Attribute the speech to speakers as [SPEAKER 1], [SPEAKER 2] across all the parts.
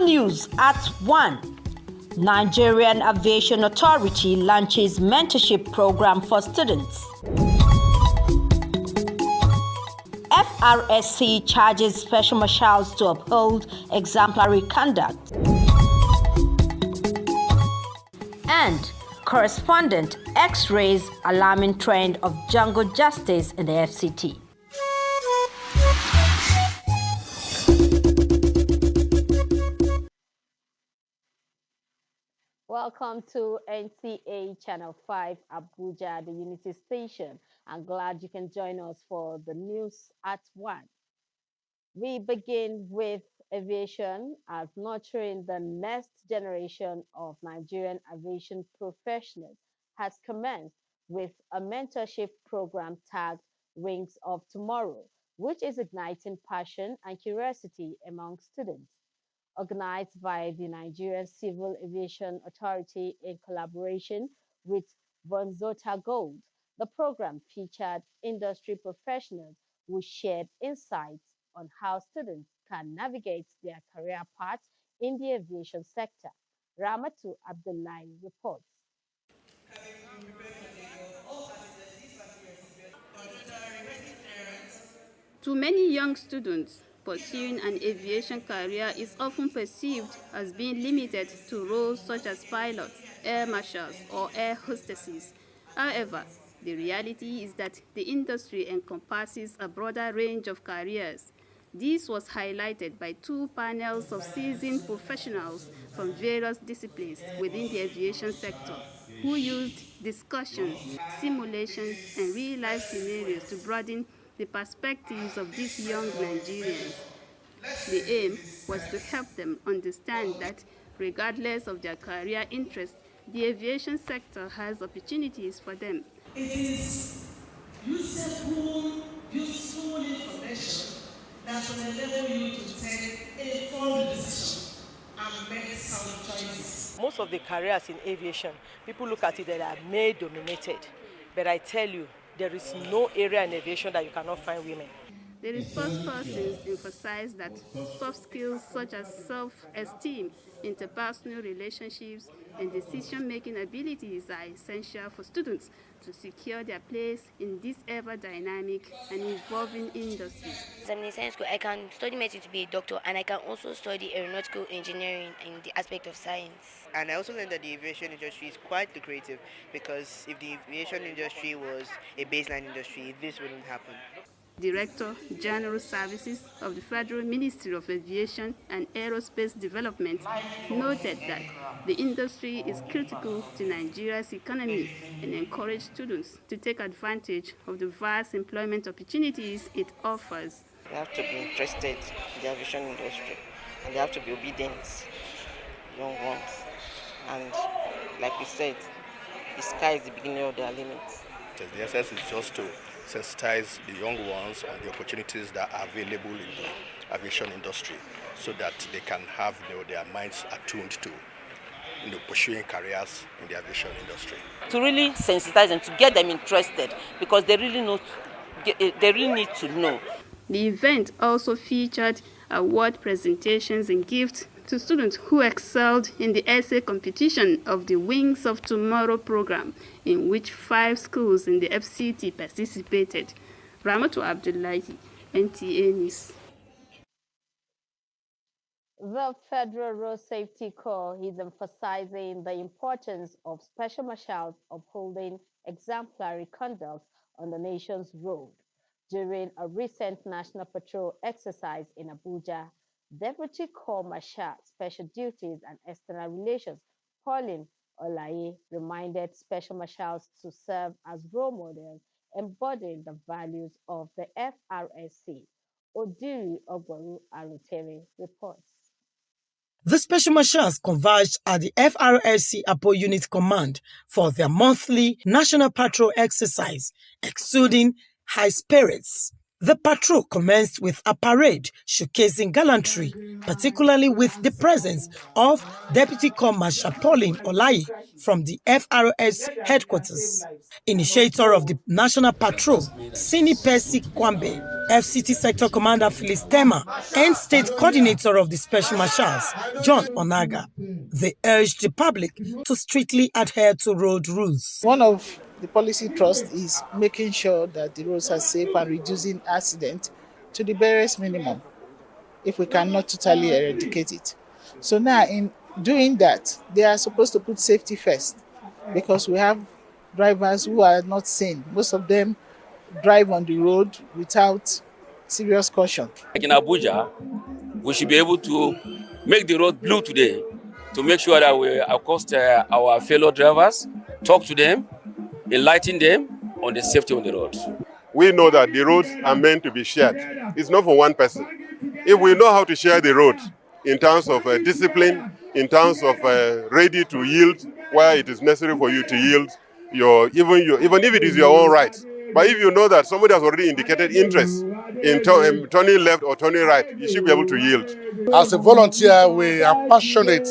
[SPEAKER 1] news at 1. Nigerian Aviation Authority launches mentorship program for students. FRSC charges special marshals to uphold exemplary conduct. And correspondent X-rays alarming trend of jungle justice in the FCT.
[SPEAKER 2] Welcome to NTA Channel 5 Abuja, the Unity Station. I'm glad you can join us for the news at 1. We begin with aviation, as nurturing the next generation of Nigerian aviation professionals has commenced with a mentorship program tagged Wings of Tomorrow, which is igniting passion and curiosity among students. Organized by the Nigerian Civil Aviation Authority in collaboration with Vonzota Gold. The program featured industry professionals who shared insights on how students can navigate their career paths in the aviation sector. Ramatu Abdullahi reports.
[SPEAKER 3] To many young students, pursuing an aviation career is often perceived as being limited to roles such as pilots, air marshals, or air hostesses. However, the reality is that the industry encompasses a broader range of careers. This was highlighted by 2 panels of seasoned professionals from various disciplines within the aviation sector, who used discussions, simulations, and real-life scenarios to broaden the perspectives of these young Nigerians. The aim was to help them understand that regardless of their career interest, the aviation sector has opportunities for them.
[SPEAKER 4] It is useful information that will enable you to take a informed decision and make sound choices.
[SPEAKER 5] Most of the careers in aviation, people look at it that are male-dominated. But I tell you, there is no area in aviation that you cannot find women.
[SPEAKER 3] The resource persons emphasize that soft skills such as self-esteem, interpersonal relationships, and decision-making abilities are essential for students to secure their place in this ever-dynamic and evolving industry.
[SPEAKER 6] I'm in science school. I can study medicine to be a doctor, and I can also study aeronautical engineering in the aspect of science.
[SPEAKER 7] And I also learned that the aviation industry is quite lucrative, because if the aviation industry was a baseline industry, this wouldn't happen.
[SPEAKER 3] Director General Services of the Federal Ministry of Aviation and Aerospace Development noted that the industry is critical to Nigeria's economy and encouraged students to take advantage of the vast employment opportunities it offers.
[SPEAKER 7] They have to be interested in the aviation industry, and they have to be obedient, young ones. And like we said, the sky is the beginning of their limits.
[SPEAKER 8] The essence is just to sensitize the young ones on the opportunities that are available in the aviation industry, so that they can have their minds attuned to pursuing careers in the aviation industry.
[SPEAKER 5] To really sensitize them, to get them interested, because they really need to know.
[SPEAKER 3] The event also featured award presentations and gifts to students who excelled in the essay competition of the Wings of Tomorrow program, in which 5 schools in the FCT participated. Ramatu Abdullahi, NTA News.
[SPEAKER 2] The Federal Road Safety Corps is emphasizing the importance of special marshals upholding exemplary conduct on the nation's road. During a recent National Patrol exercise in Abuja, Deputy Corps Marshal, Special Duties and External Relations, Pauline Olaye, reminded special marshals to serve as role models, embodying the values of the FRSC. Odiri Ogboru Arutere reports.
[SPEAKER 9] The special marshals converged at the FRSC Apo Unit Command for their monthly National Patrol exercise, exuding high spirits. The patrol commenced with a parade showcasing gallantry, particularly with the presence of Deputy Corps Marshal Pauline Olayi from the FRS headquarters. Initiator of the National Patrol, Sini Percy Kwambe, FCT Sector Commander Phyllis Tema, and State Coordinator of the Special Marshals, John Onaga. They urged the public to strictly adhere to road rules.
[SPEAKER 10] One of the policy thrust is making sure that the roads are safe and reducing accidents to the barest minimum, if we cannot totally eradicate it. So now in doing that, they are supposed to put safety first, because we have drivers who are not sane. Most of them drive on the road without serious caution.
[SPEAKER 11] Like in Abuja, we should be able to make the road blue today to make sure that we accost our fellow drivers, talk to them, enlighten them on the safety on the road.
[SPEAKER 12] We know that the roads are meant to be shared. It's not for one person. If we know how to share the road in terms of discipline, in terms of ready to yield where it is necessary for you to yield, even if it is your own right. But if you know that somebody has already indicated interest in turning left or turning right, you should be able to yield.
[SPEAKER 13] As a volunteer, we are passionate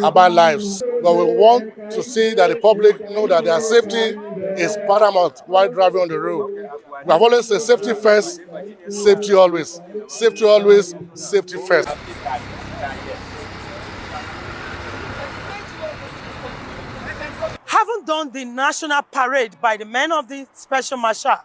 [SPEAKER 13] about lives, but we want to see that the public know that their safety is paramount while driving on the road. We have always said safety first, safety always. Safety always, safety first.
[SPEAKER 9] Having done the national parade by the men of the Special Marshal,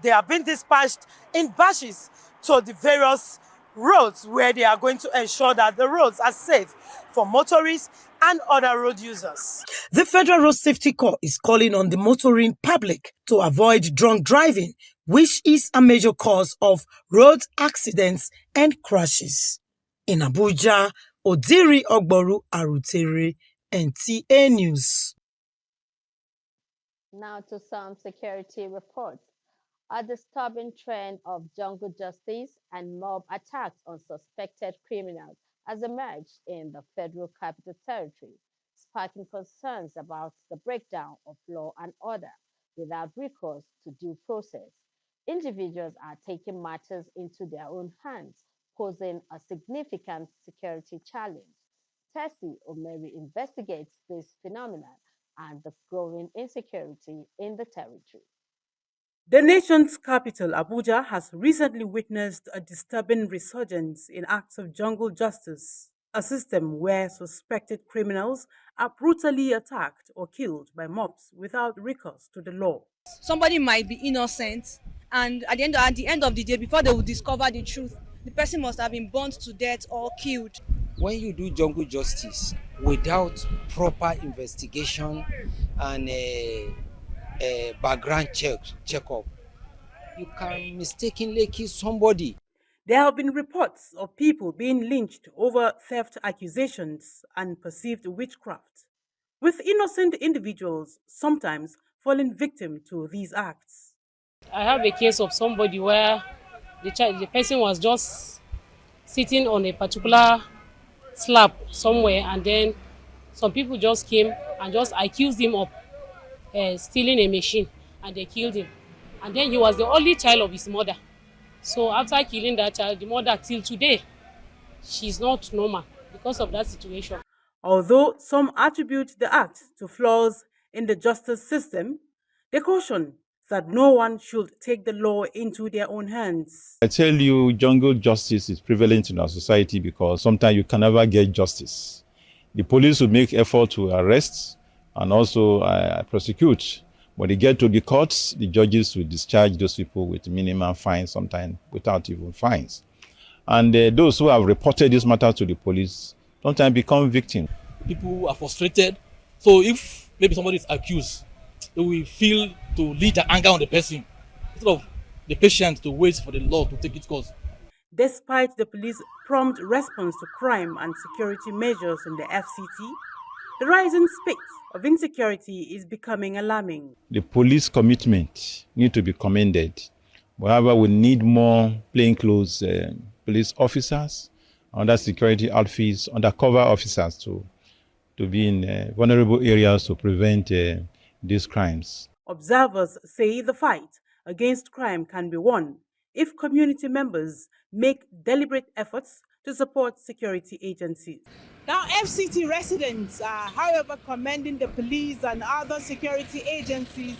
[SPEAKER 9] they have been dispatched in batches to the various roads where they are going to ensure that the roads are safe for motorists and other road users. The Federal Road Safety Corps is calling on the motoring public to avoid drunk driving, which is a major cause of road accidents and crashes. In Abuja, Odiri Ogboru Arutere, NTA News.
[SPEAKER 2] Now to some security reports. A disturbing trend of jungle justice and mob attacks on suspected criminals has emerged in the Federal Capital Territory, sparking concerns about the breakdown of law and order without recourse to due process. Individuals are taking matters into their own hands, posing a significant security challenge. Tessie Omeri investigates this phenomenon and the growing insecurity in the territory.
[SPEAKER 14] The nation's capital, Abuja, has recently witnessed a disturbing resurgence in acts of jungle justice, a system where suspected criminals are brutally attacked or killed by mobs without recourse to the law.
[SPEAKER 15] Somebody might be innocent, and at the end of the day, before they will discover the truth, the person must have been burned to death or killed.
[SPEAKER 16] When you do jungle justice without proper investigation and a background checkup, you can mistakenly kill somebody.
[SPEAKER 14] There have been reports of people being lynched over theft accusations and perceived witchcraft, with innocent individuals sometimes falling victim to these acts.
[SPEAKER 17] I have a case of somebody where the person was just sitting on a particular slab somewhere, and then some people just came and just accused him of stealing a machine, and they killed him. And then he was the only child of his mother. So after killing that child, the mother till today, she's not normal because of that situation.
[SPEAKER 14] Although some attribute the act to flaws in the justice system, they caution that no one should take the law into their own hands.
[SPEAKER 18] I tell you, jungle justice is prevalent in our society because sometimes you can never get justice. The police will make effort to arrest and also prosecute. When they get to the courts, the judges will discharge those people with minimum fines, sometimes without even fines. And those who have reported this matter to the police sometimes become victims.
[SPEAKER 19] People are frustrated. So if maybe somebody is accused, they will feel to lead the anger on the person instead of the patient to wait for the law to take its course.
[SPEAKER 14] Despite the police prompt response to crime and security measures in the FCT, the rising spate of insecurity is becoming alarming.
[SPEAKER 18] The police commitment need to be commended. However, we need more plainclothes police officers, other security outfits, undercover officers to be in vulnerable areas to prevent these crimes.
[SPEAKER 14] Observers say the fight against crime can be won if community members make deliberate efforts to support security agencies.
[SPEAKER 20] Now, FCT residents are, however, commending the police and other security agencies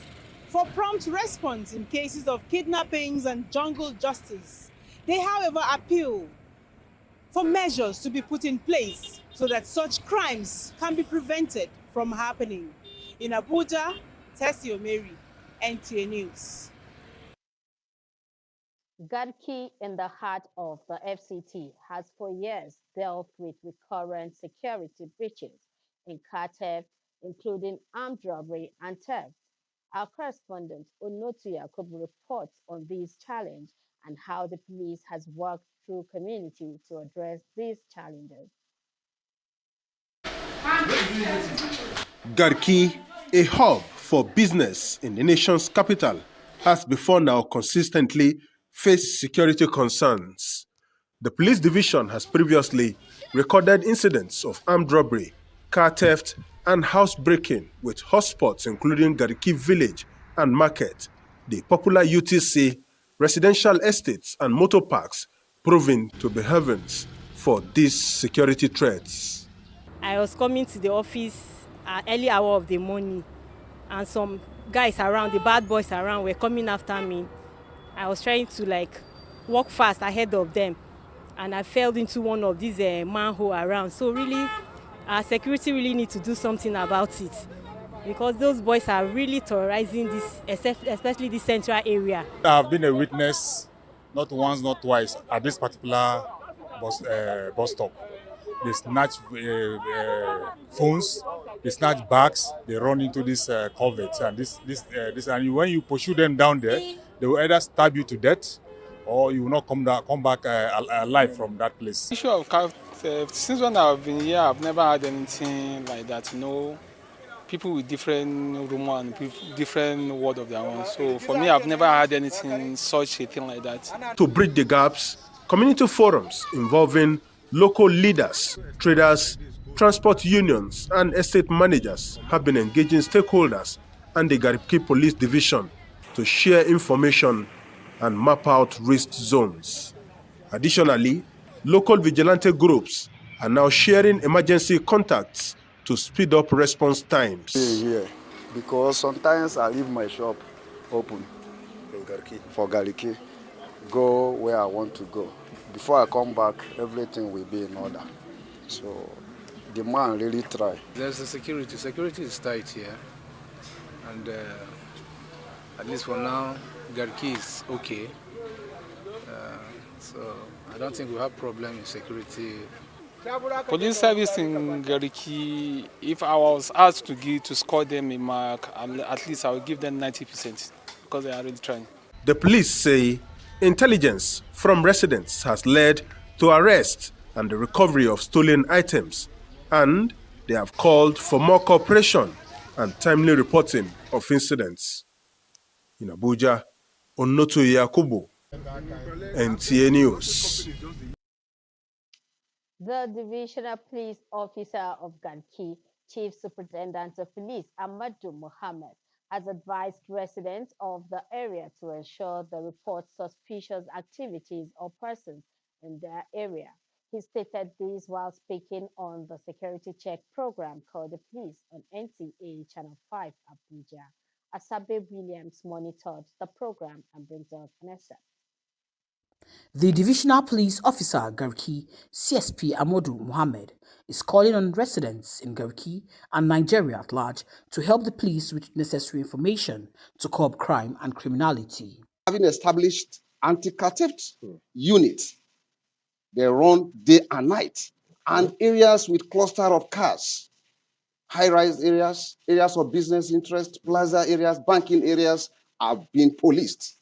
[SPEAKER 20] for prompt response in cases of kidnappings and jungle justice. They, however, appeal for measures to be put in place so that such crimes can be prevented from happening. In Abuja, Tessie Omeri, NTA News.
[SPEAKER 2] Garki, in the heart of the FCT, has for years dealt with recurrent security breaches in car theft, including armed robbery and theft. Our correspondent Onotu Yakubu reports on these challenges and how the police has worked through community to address these challenges.
[SPEAKER 21] Garki, a hub for business in the nation's capital, has before now consistently faced security concerns. The police division has previously recorded incidents of armed robbery, car theft, and housebreaking with hotspots including Garki Village and Market, the popular UTC, residential estates, and motor parks proving to be heavens for these security threats.
[SPEAKER 22] I was coming to the office at early hour of the morning, and some guys around, the bad boys around, were coming after me. I was trying to walk fast ahead of them, and I fell into one of these manhole around. So really, our security really need to do something about it, because those boys are really terrorizing this, especially this central area.
[SPEAKER 23] I have been a witness, not once, not twice, at this particular bus stop. They snatch phones, they snatch bags, they run into this culvert, and and when you pursue them down there, they will either stab you to death, or you will not come back alive from that place.
[SPEAKER 24] The issue of car theft, since when I've been here, I've never had anything like that. People with different rumor and different word of their own. So for me, I've never had anything such a thing like that.
[SPEAKER 21] To bridge the gaps, community forums involving local leaders, traders, transport unions, and estate managers have been engaging stakeholders and the Garki Police Division to share information and map out risk zones. Additionally, local vigilante groups are now sharing emergency contacts to speed up response times.
[SPEAKER 25] Here, because sometimes I leave my shop open for Garki, go where I want to go. Before I come back, everything will be in order. So the man really try.
[SPEAKER 26] There's the security. Security is tight here. And at least for now, Garki is okay. So I don't think we have problem in security.
[SPEAKER 24] Police service in Garki, if I was asked to score them a mark, at least I would give them 90% because they are really trying.
[SPEAKER 21] The police say intelligence from residents has led to arrest and the recovery of stolen items, and they have called for more cooperation and timely reporting of incidents. In Abuja, Onotu Yakubu, NTA News.
[SPEAKER 2] The Divisional Police Officer of Garki, Chief Superintendent of Police Amadou Mohammed, has advised residents of the area to ensure they report suspicious activities or persons in their area. He stated this while speaking on the security check program called the Police on NTA Channel 5 Abuja. Asabe Williams monitored the program and brings us an excerpt.
[SPEAKER 27] The Divisional Police Officer Garki, CSP Amadou Mohammed, is calling on residents in Garki and Nigeria at large to help the police with necessary information to curb crime and criminality.
[SPEAKER 28] Having established anti-car theft units, they run day and night, and areas with cluster of cars, high-rise areas, areas of business interest, plaza areas, banking areas are being policed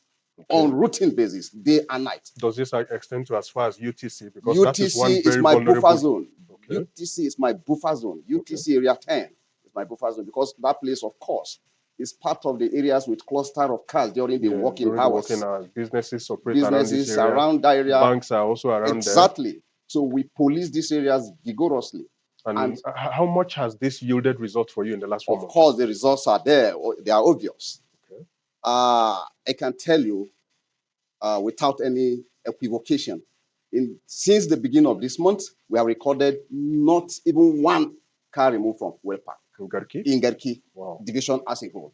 [SPEAKER 28] on routine basis, day and night.
[SPEAKER 29] Does this extend to as far as UTC? Because
[SPEAKER 28] UTC
[SPEAKER 29] that is one very
[SPEAKER 28] my
[SPEAKER 29] vulnerable
[SPEAKER 28] buffer zone.
[SPEAKER 29] Okay.
[SPEAKER 28] UTC is my buffer zone. UTC area 10 is my buffer zone because that place, of course, is part of the areas with cluster of cars during the working hours.
[SPEAKER 29] Businesses operate
[SPEAKER 28] Businesses
[SPEAKER 29] around this area.
[SPEAKER 28] That area.
[SPEAKER 29] Banks are also around
[SPEAKER 28] exactly.
[SPEAKER 29] there.
[SPEAKER 28] So we police these areas vigorously.
[SPEAKER 29] And how much has this yielded results for you in the last 4 months?
[SPEAKER 28] Of course, the results are there. They are obvious. Okay. I can tell you, without any equivocation. Since the beginning of this month, we have recorded not even one car removed from Well Park in Garki division as a whole.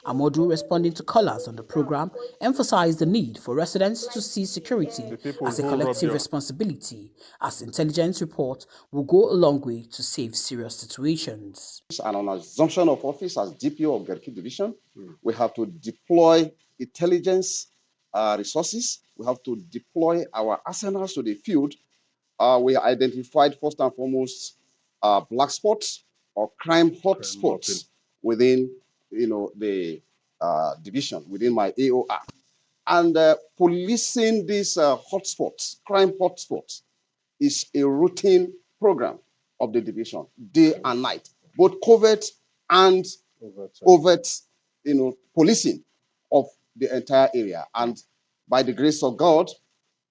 [SPEAKER 27] Amodu, responding to callers on the program, emphasized the need for residents to see security as a collective responsibility, as intelligence reports will go a long way to save serious situations.
[SPEAKER 28] And on assumption of office as DPO of Garki division, we have to deploy intelligence resources. We have to deploy our arsenals to the field. We identified first and foremost black spots or crime hotspots within, the division, within my AOR, and policing these hotspots, crime hotspots, is a routine program of the division, day and night, both covert and overt, policing of the entire area. And by the grace of God,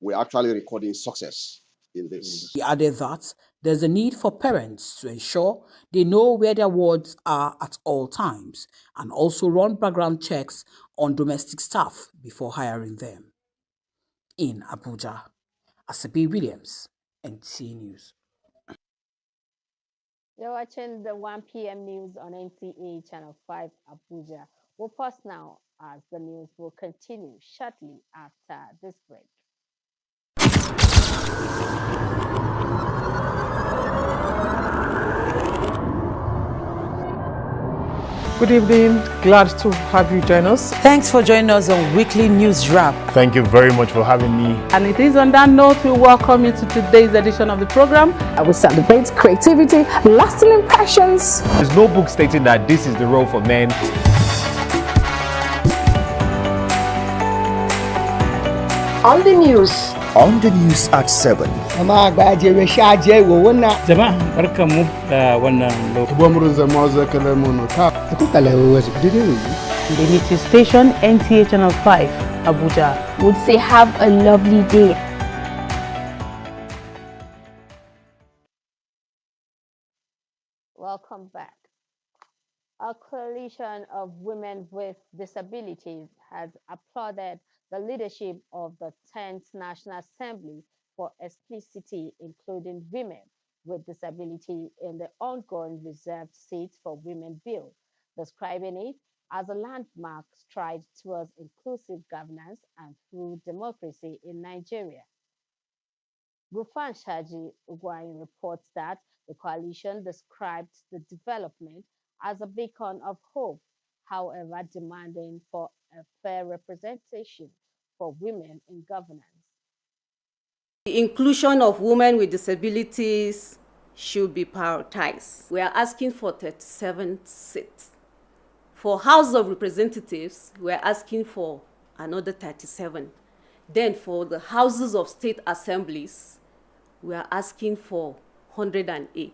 [SPEAKER 28] we're actually recording success in this.
[SPEAKER 27] He added that there's a need for parents to ensure they know where their wards are at all times and also run background checks on domestic staff before hiring them. In Abuja, Asabi Williams, NTA News.
[SPEAKER 2] You're watching the 1 p.m. news on NTA Channel 5 Abuja. We'll pause now as the news will continue shortly after this break.
[SPEAKER 1] Good evening. Glad to have you join us.
[SPEAKER 3] Thanks for joining us on Weekly News Wrap.
[SPEAKER 1] Thank you very much for having me. And it is on that note we welcome you to today's edition of the program.
[SPEAKER 4] I will celebrate creativity, lasting impressions.
[SPEAKER 1] There's no book stating that this is the role for men.
[SPEAKER 4] On the news.
[SPEAKER 5] On the news at 7.
[SPEAKER 3] The news station NTA Channel 5 Abuja
[SPEAKER 4] would say have a lovely day.
[SPEAKER 2] Welcome back. A coalition of women with disabilities has applauded the leadership of the 10th National Assembly for explicitly including women with disability in the ongoing reserved seats for women bill, describing it as a landmark stride towards inclusive governance and full democracy in Nigeria. Gufan Shaji Ugwain reports that the coalition described the development as a beacon of hope, however demanding for a fair representation for women in governance.
[SPEAKER 6] The inclusion of women with disabilities should be prioritized. We are asking for 37 seats. For House of Representatives, we are asking for another 37. Then for the Houses of State Assemblies, we are asking for 108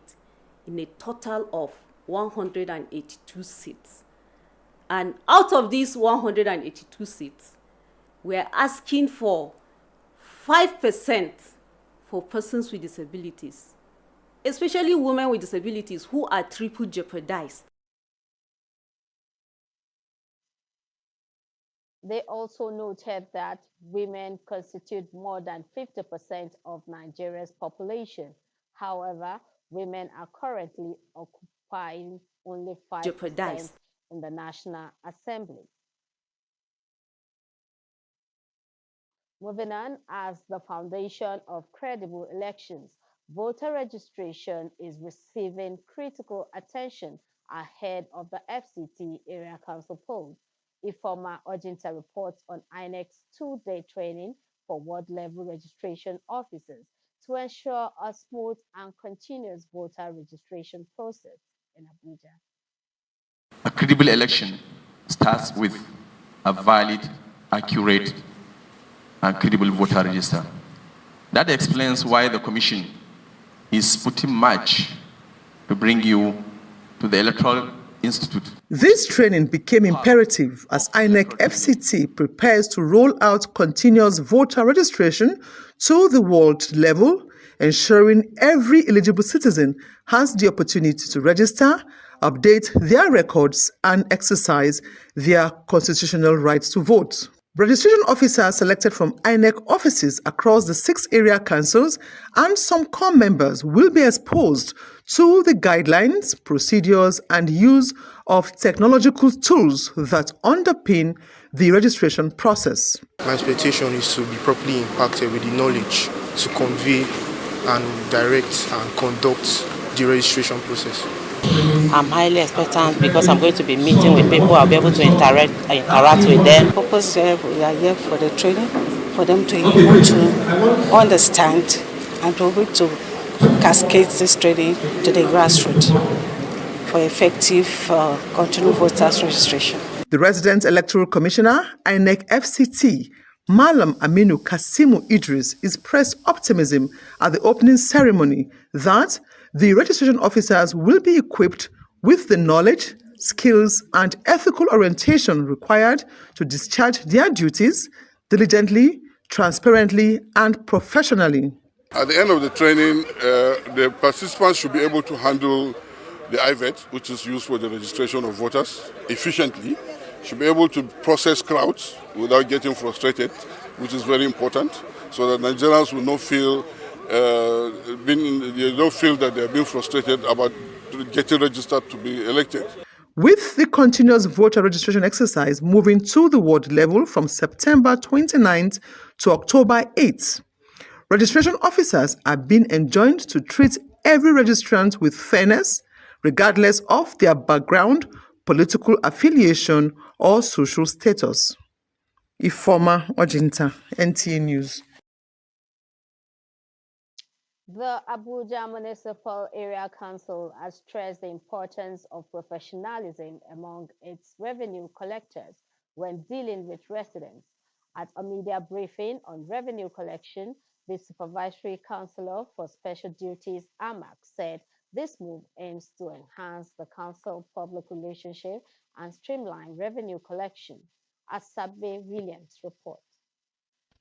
[SPEAKER 6] in a total of 182 seats. And out of these 182 seats, we are asking for 5% for persons with disabilities, especially women with disabilities who are triple jeopardized.
[SPEAKER 2] They also noted that women constitute more than 50% of Nigeria's population. However, women are currently occupying only 5% in the National Assembly. Moving on, as the foundation of credible elections, voter registration is receiving critical attention ahead of the FCT Area Council polls. Ifoma Ojinta reports on INEC's two-day training for ward-level registration officers to ensure a smooth and continuous voter registration process in Abuja.
[SPEAKER 7] A credible election starts with a valid, accurate, and credible voter register. That explains why the Commission is putting much to bring you to the Electoral Institute.
[SPEAKER 8] This training became imperative as INEC FCT prepares to roll out continuous voter registration to the ward level, ensuring every eligible citizen has the opportunity to register, update their records, and exercise their constitutional rights to vote. Registration officers selected from INEC offices across the 6 area councils and some core members will be exposed to the guidelines, procedures, and use of technological tools that underpin the registration process.
[SPEAKER 9] My expectation is to be properly impacted with the knowledge to convey and direct and conduct the registration process.
[SPEAKER 10] I'm highly expectant because I'm going to be meeting with people. I'll be able to interact with them.
[SPEAKER 11] The purpose we are here for the training, for them to be able to understand and to be able to cascade this training to the grassroots for effective continued voters registration.
[SPEAKER 8] The Resident Electoral Commissioner, INEC FCT, Malam Aminu Kasimu Idris, expressed optimism at the opening ceremony that the registration officers will be equipped with the knowledge, skills, and ethical orientation required to discharge their duties diligently, transparently, and professionally.
[SPEAKER 12] At the end of the training, the participants should be able to handle the IVET, which is used for the registration of voters, efficiently, should be able to process crowds without getting frustrated, which is very important, so that Nigerians will not feel they don't feel that they're being frustrated about getting registered to be elected.
[SPEAKER 8] With the continuous voter registration exercise moving to the ward level from September 29th to October 8th, registration officers are being enjoined to treat every registrant with fairness, regardless of their background, political affiliation, or social status. Ifoma Ojinta, NTA News.
[SPEAKER 2] The Abuja Municipal Area Council has stressed the importance of professionalism among its revenue collectors when dealing with residents. At a media briefing on revenue collection, the Supervisory Councillor for Special Duties, AMAC, said this move aims to enhance the council public relationship and streamline revenue collection. As Sabbe Williams reports.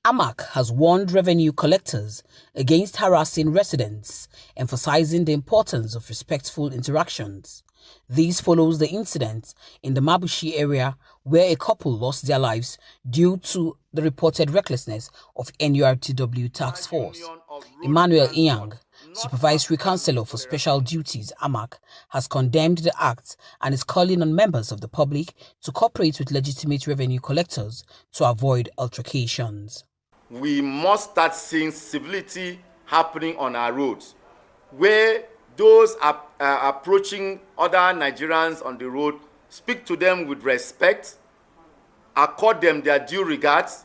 [SPEAKER 27] AMAC has warned revenue collectors against harassing residents, emphasizing the importance of respectful interactions. This follows the incident in the Mabushi area where a couple lost their lives due to the reported recklessness of NURTW task force. Emmanuel Inyang, Supervisory Councillor for Special Duties, AMAC, has condemned the act and is calling on members of the public to cooperate with legitimate revenue collectors to avoid altercations.
[SPEAKER 13] We must start seeing civility happening on our roads, where those approaching other Nigerians on the road speak to them with respect, accord them their due regards,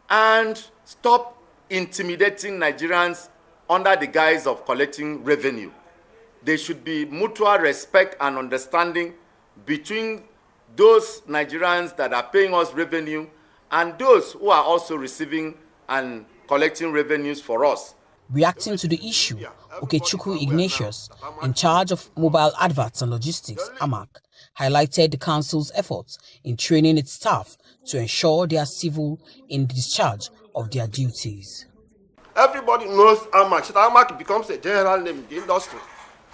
[SPEAKER 13] and stop intimidating Nigerians under the guise of collecting revenue. There should be mutual respect and understanding between those Nigerians that are paying us revenue and those who are also receiving and collecting revenues for us.
[SPEAKER 27] Reacting to the issue, Okechukwu Ignatius, in charge of mobile adverts and logistics, AMAC, highlighted the council's efforts in training its staff to ensure they are civil in the discharge of their duties.
[SPEAKER 15] Everybody knows AMAC. AMAC becomes a general name in the industry.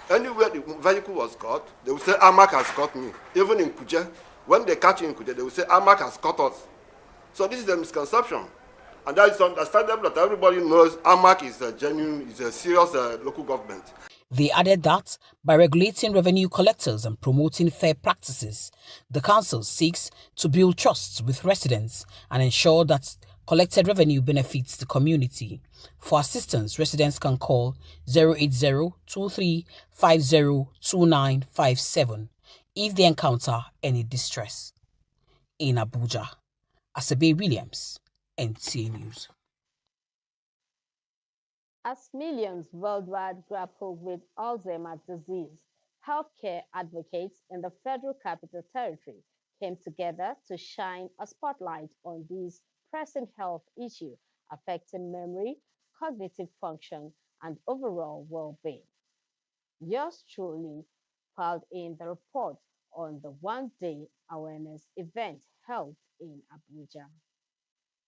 [SPEAKER 15] Anywhere the vehicle was caught, they will say AMAC has caught me. Even in Kuje, when they catch you in Kuje, they will say AMAC has caught us. So this is a misconception. And that is understandable that everybody knows AMAC is a genuine, is a serious local government.
[SPEAKER 27] They added that by regulating revenue collectors and promoting fair practices, the council seeks to build trust with residents and ensure that collected revenue benefits the community. For assistance, residents can call 080-2350-2957 if they encounter any distress. In Abuja, Asabe Williams, NTA News.
[SPEAKER 2] As millions worldwide grapple with Alzheimer's disease, healthcare advocates in the Federal Capital Territory came together to shine a spotlight on this pressing health issue affecting memory, cognitive function, and overall well-being. Yours truly filed in the report on the one-day awareness event held in Abuja.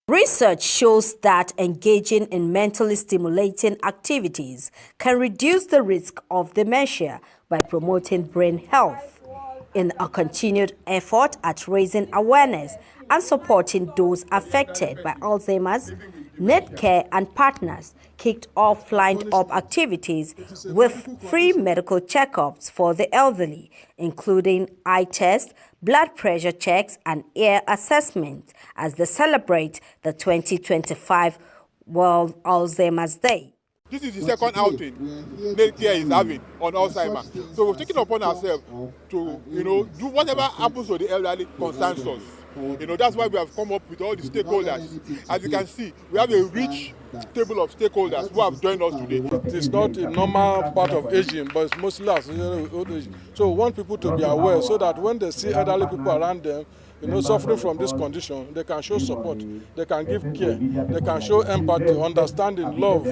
[SPEAKER 16] Research shows that engaging in mentally stimulating activities can reduce the risk of dementia by promoting brain health. in a continued effort at raising awareness and supporting those affected by Alzheimer's, Netcare and partners kicked off lined-up activities with free medical checkups for the elderly, including eye tests, blood pressure checks, and ear assessments as they celebrate the 2025 World Alzheimer's Day.
[SPEAKER 14] This is the second outing Netcare is having on Alzheimer's. So we've taken upon ourselves to, do whatever happens to the elderly concerns us. That's why we have come up with all the stakeholders. As you can see, we have a rich table of stakeholders who have joined us today.
[SPEAKER 17] It's not a normal part of aging, but it's mostly old age. So we want people to be aware so that when they see elderly people around them, suffering from this condition, they can show support, they can give care, they can show empathy, understanding, love,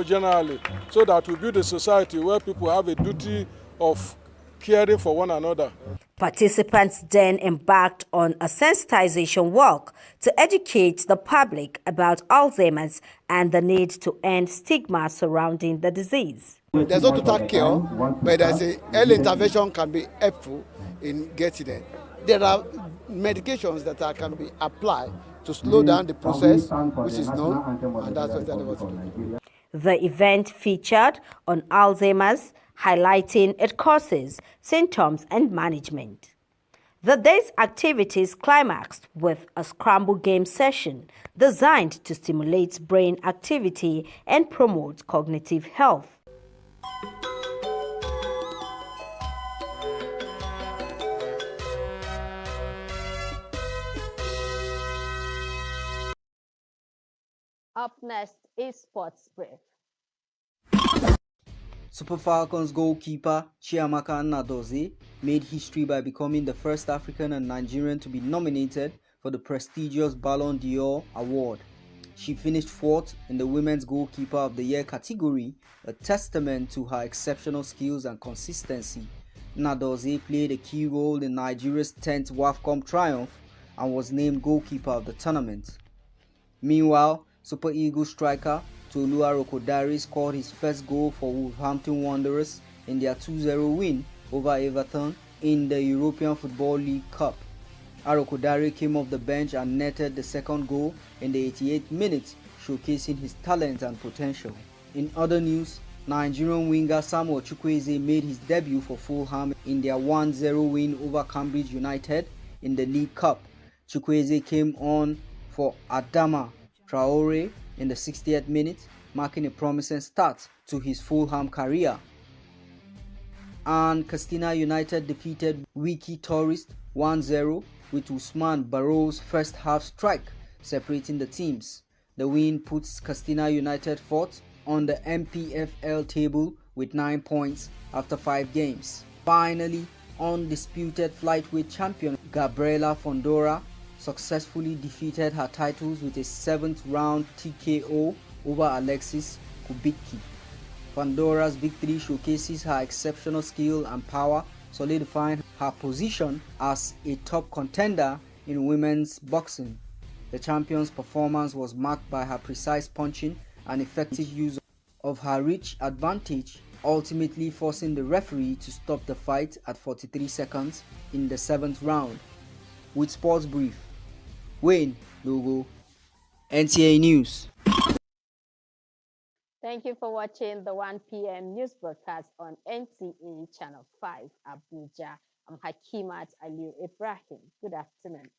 [SPEAKER 17] generally, so that we build a society where people have a duty of caring for one another.
[SPEAKER 16] Participants then embarked on a sensitization walk to educate the public about Alzheimer's and the need to end stigma surrounding the disease.
[SPEAKER 18] There's no total cure, but there's early intervention can be helpful in getting it. There are medications that can be applied to slow down the process, which is known, and that's what they're able to do.
[SPEAKER 16] The event featured on Alzheimer's, highlighting its causes, symptoms, and management. The day's activities climaxed with a scramble game session designed to stimulate brain activity and promote cognitive health.
[SPEAKER 2] Up next is Sports Brief.
[SPEAKER 19] Super Falcons goalkeeper Chiamaka Nnadozie made history by becoming the first African and Nigerian to be nominated for the prestigious Ballon d'Or award. She finished fourth in the Women's Goalkeeper of the Year category, a testament to her exceptional skills and consistency. Nnadozie played a key role in Nigeria's 10th WAFCON triumph and was named goalkeeper of the tournament. Meanwhile, Super Eagles striker Tolu Arokodare scored his first goal for Wolverhampton Wanderers in their 2-0 win over Everton in the European Football League Cup. Arokodare came off the bench and netted the second goal in the 88th minute, showcasing his talent and potential. In other news, Nigerian winger Samuel Chukwueze made his debut for Fulham in their 1-0 win over Cambridge United in the League Cup. Chukwueze came on for Adama Traore in the 60th minute, marking a promising start to his Fulham career. And Katsina United defeated Wiki Tourist 1-0 with Usman Barrow's first half strike separating the teams. The win puts Katsina United fourth on the MPFL table with 9 points after 5 games. Finally, undisputed flyweight champion Gabriela Fondora successfully defeated her titles with a 7th round TKO over Alexis Kubicki. Fondora's victory showcases her exceptional skill and power, solidifying her position as a top contender in women's boxing. The champion's performance was marked by her precise punching and effective use of her reach advantage, ultimately forcing the referee to stop the fight at 43 seconds in the 7th round. With Sports Brief, Wayne Logo, NTA News.
[SPEAKER 2] Thank you for watching the 1 p.m. news broadcast on NTA Channel 5, Abuja. I'm Hakimat Aliu Ibrahim. Good afternoon.